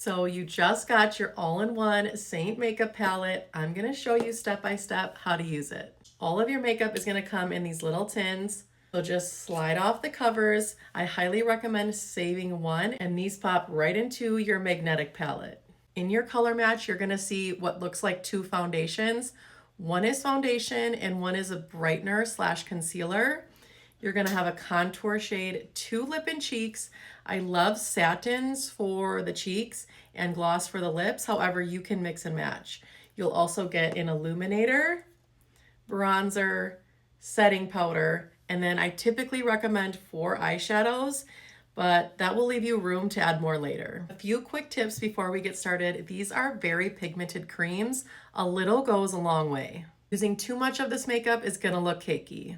So you just got your all-in-one Seint makeup palette. I'm gonna show you step by step how to use it. All of your makeup is gonna come in these little tins. So just slide off the covers. I highly recommend saving one, and these pop right into your magnetic palette. In your color match, you're gonna see what looks like two foundations. One is foundation and one is a brightener slash concealer. You're gonna have a contour shade, two lip and cheeks. I love satins for the cheeks and gloss for the lips. However, you can mix and match. You'll also get an illuminator, bronzer, setting powder, and then I typically recommend 4 eyeshadows, but that will leave you room to add more later. A few quick tips before we get started. These are very pigmented creams. A little goes a long way. Using too much of this makeup is gonna look cakey.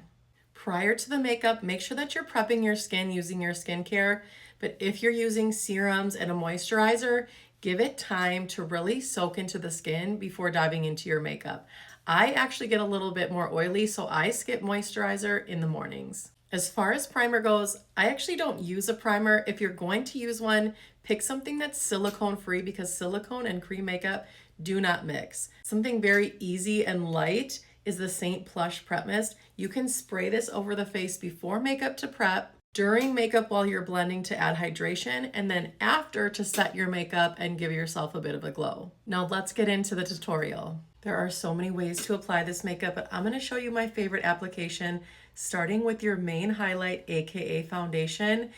Prior to the makeup, make sure that you're prepping your skin using your skincare. But if you're using serums and a moisturizer, give it time to really soak into the skin before diving into your makeup. I actually get a little bit more oily, so I skip moisturizer in the mornings. As far as primer goes, I actually don't use a primer. If you're going to use one, pick something that's silicone free because silicone and cream makeup do not mix. Something very easy and light is the Seint Plush Prep Mist. You can spray this over the face before makeup to prep, during makeup while you're blending to add hydration, and then after to set your makeup and give yourself a bit of a glow. Now let's get into the tutorial. There are so many ways to apply this makeup, but I'm gonna show you my favorite application, starting with your main highlight, AKA foundation.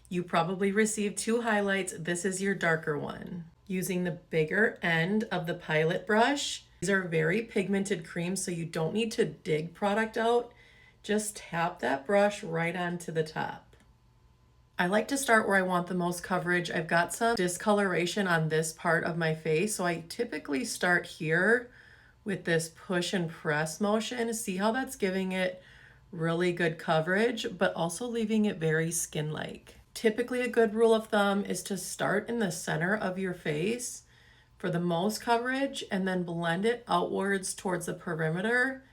You probably received 2 highlights. This is your darker one. Using the bigger end of the Pilot brush, these are very pigmented creams, so you don't need to dig product out. Just tap that brush right onto the top. I like to start where I want the most coverage. I've got some discoloration on this part of my face, so I typically start here with this push and press motion. See how that's giving it really good coverage, but also leaving it very skin-like. Typically, a good rule of thumb is to start in the center of your face for the most coverage and then blend it outwards towards the perimeter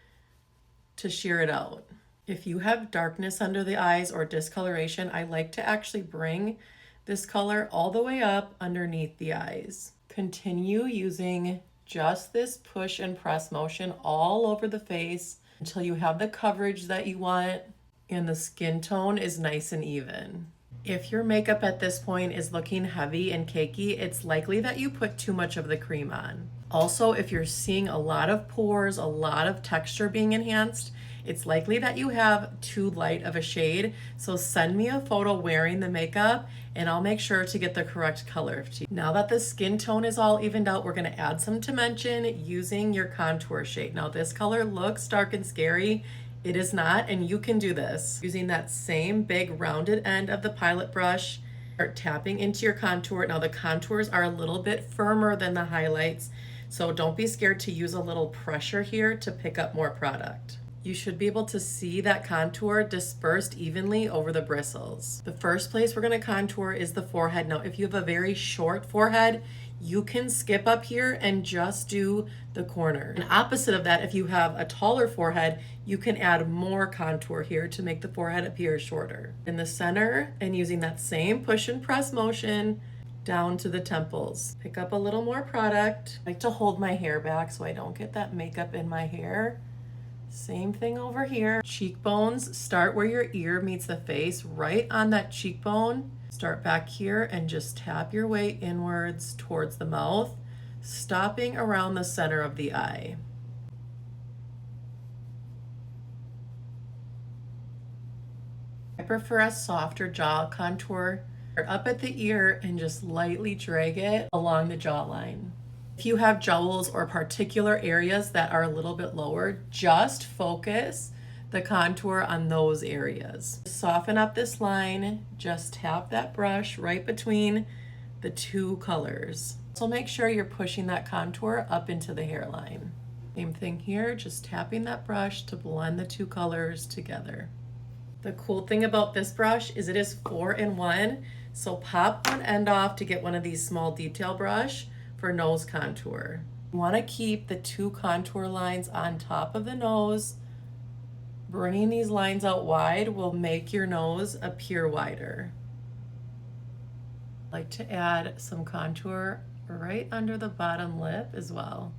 to sheer it out. If you have darkness under the eyes or discoloration, I like to actually bring this color all the way up underneath the eyes. Continue using just this push and press motion all over the face until you have the coverage that you want and the skin tone is nice and even. If your makeup at this point is looking heavy and cakey, it's likely that you put too much of the cream on. Also, if you're seeing a lot of pores, a lot of texture being enhanced, it's likely that you have too light of a shade. So send me a photo wearing the makeup and I'll make sure to get the correct color to you. Now that the skin tone is all evened out, we're gonna add some dimension using your contour shade. Now this color looks dark and scary. It is not, and you can do this. Using that same big rounded end of the Pilot brush, start tapping into your contour. Now the contours are a little bit firmer than the highlights, so don't be scared to use a little pressure here to pick up more product. You should be able to see that contour dispersed evenly over the bristles. The first place we're gonna contour is the forehead. Now, if you have a very short forehead, you can skip up here and just do the corner. And opposite of that, if you have a taller forehead, you can add more contour here to make the forehead appear shorter. In the center, and using that same push and press motion, down to the temples. Pick up a little more product. I like to hold my hair back so I don't get that makeup in my hair. Same thing over here. Cheekbones, start where your ear meets the face, right on that cheekbone. Start back here and just tap your way inwards towards the mouth, stopping around the center of the eye. I prefer a softer jaw contour. Start up at the ear and just lightly drag it along the jawline. If you have jowls or particular areas that are a little bit lower, just focus the contour on those areas. Soften up this line, just tap that brush right between the 2 colors. So make sure you're pushing that contour up into the hairline. Same thing here, just tapping that brush to blend the 2 colors together. The cool thing about this brush is it is 4-in-1, so pop one end off to get one of these small detail brush for nose contour. You want to keep the 2 contour lines on top of the nose. Bringing these lines out wide will make your nose appear wider. I like to add some contour right under the bottom lip as well,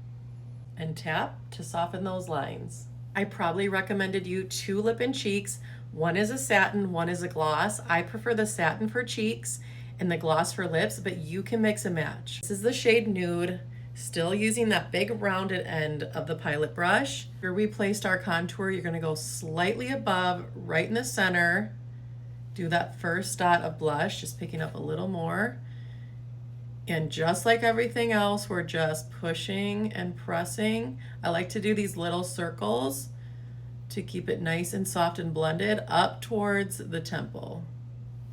and tap to soften those lines. I probably recommended you 2 lip and cheeks. One is a satin, one is a gloss. I prefer the satin for cheeks and the gloss for lips, but you can mix and match. This is the shade Nude, still using that big rounded end of the Pilot brush. Where we placed our contour, you're gonna go slightly above, right in the center. Do that first dot of blush, just picking up a little more. And just like everything else, we're just pushing and pressing. I like to do these little circles to keep it nice and soft and blended up towards the temple.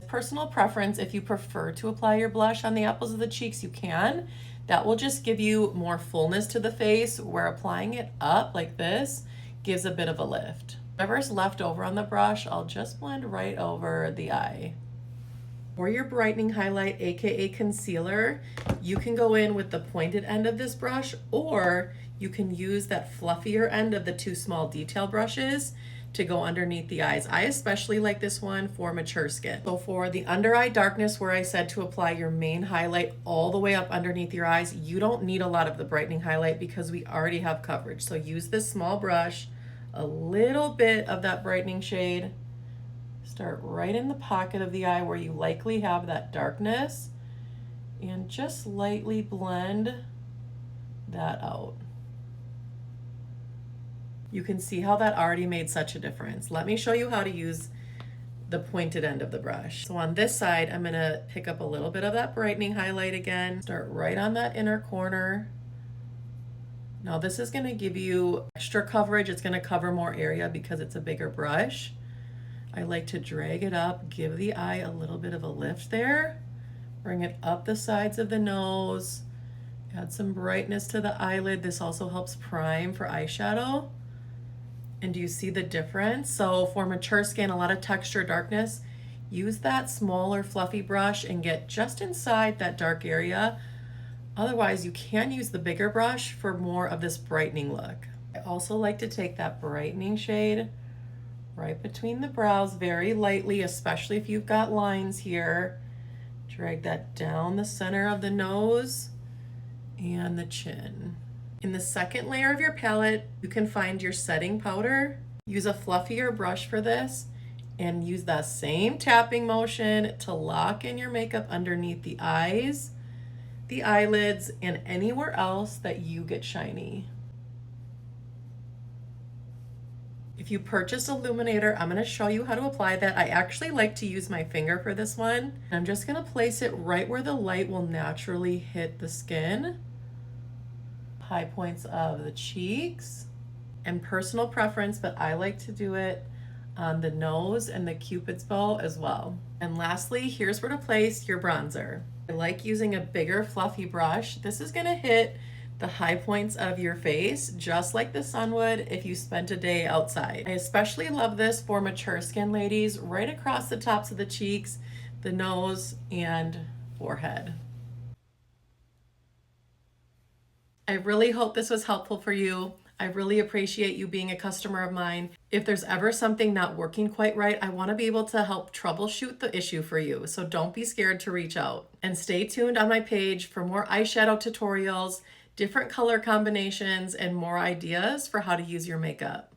Personal preference, if you prefer to apply your blush on the apples of the cheeks, you can. That will just give you more fullness to the face, where applying it up like this gives a bit of a lift. Whatever's left over on the brush, I'll just blend right over the eye. For your brightening highlight, aka concealer, you can go in with the pointed end of this brush, or you can use that fluffier end of the 2 small detail brushes to go underneath the eyes. I especially like this one for mature skin. So for the under eye darkness, where I said to apply your main highlight all the way up underneath your eyes, you don't need a lot of the brightening highlight because we already have coverage. So use this small brush, a little bit of that brightening shade. Start right in the pocket of the eye where you likely have that darkness, and just lightly blend that out. You can see how that already made such a difference. Let me show you how to use the pointed end of the brush. So on this side, I'm gonna pick up a little bit of that brightening highlight again, start right on that inner corner. Now this is gonna give you extra coverage. It's gonna cover more area because it's a bigger brush. I like to drag it up, give the eye a little bit of a lift there, bring it up the sides of the nose, add some brightness to the eyelid. This also helps prime for eyeshadow. And do you see the difference? So for mature skin, a lot of texture, darkness, use that smaller fluffy brush and get just inside that dark area. Otherwise, you can use the bigger brush for more of this brightening look. I also like to take that brightening shade right between the brows very lightly, especially if you've got lines here. Drag that down the center of the nose and the chin. In the second layer of your palette, you can find your setting powder. Use a fluffier brush for this and use that same tapping motion to lock in your makeup underneath the eyes, the eyelids, and anywhere else that you get shiny. If you purchased Illuminator, I'm gonna show you how to apply that. I actually like to use my finger for this one. I'm just gonna place it right where the light will naturally hit the skin. High points of the cheeks, and personal preference, but I like to do it on the nose and the Cupid's bow as well. And lastly, here's where to place your bronzer. I like using a bigger fluffy brush. This is gonna hit the high points of your face, just like the sun would if you spent a day outside. I especially love this for mature skin ladies, right across the tops of the cheeks, the nose, and forehead. I really hope this was helpful for you. I really appreciate you being a customer of mine. If there's ever something not working quite right, I want to be able to help troubleshoot the issue for you. So don't be scared to reach out. And stay tuned on my page for more eyeshadow tutorials, different color combinations, and more ideas for how to use your makeup.